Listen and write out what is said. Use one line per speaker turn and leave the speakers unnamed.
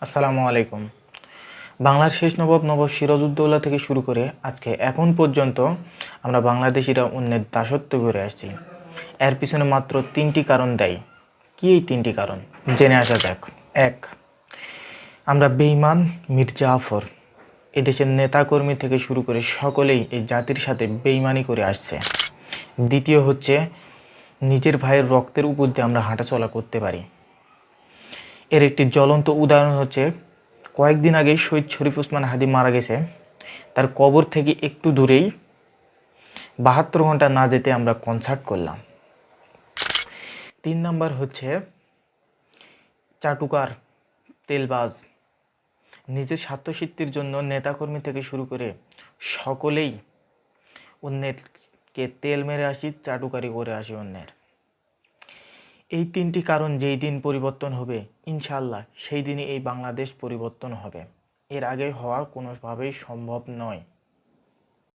আসসালামু আলাইকুম। বাংলার শেষ নবাব নবাব সিরাজউদ্দৌলা থেকে শুরু করে আজকে এখন পর্যন্ত আমরা বাংলাদেশিরা অন্যের দাসত্ব করে আসছি। এর পিছনে মাত্র তিনটি কারণ দায়ী। কি এই তিনটি কারণ? জেনে আসা যাক। এক, আমরা বেঈমান মীর জাফর এদেশের নেতাকর্মী থেকে শুরু করে সকলেই এই জাতির সাথে বেঈমানি করে আসছে। দ্বিতীয় হচ্ছে, নিজের ভাইয়ের রক্তের উপর দিয়ে আমরা হাঁটাচলা করতে পারি। এর একটি জ্বলন্ত উদাহরণ হচ্ছে, কয়েকদিন আগে শহীদ শরীফ ওসমান হাদি মারা গেছে, তার কবর থেকে একটু দূরেই 72 ঘন্টা না যেতে আমরা কনসার্ট করলাম। 3 নাম্বার হচ্ছে চাটুকার, তেলবাজ, নিজের স্বার্থসিদ্ধির জন্য নেতাকর্মী থেকে শুরু করে সকলেই অন্যেরকে তেল মেরে আসি, চাটুকারি করে আসি অন্যের। এই তিনটি কারণ যেই দিন পরিবর্তন হবে, ইনশাআল্লাহ সেই দিনই এই বাংলাদেশ পরিবর্তন হবে। এর আগে হওয়া কোনোভাবেই সম্ভব নয়।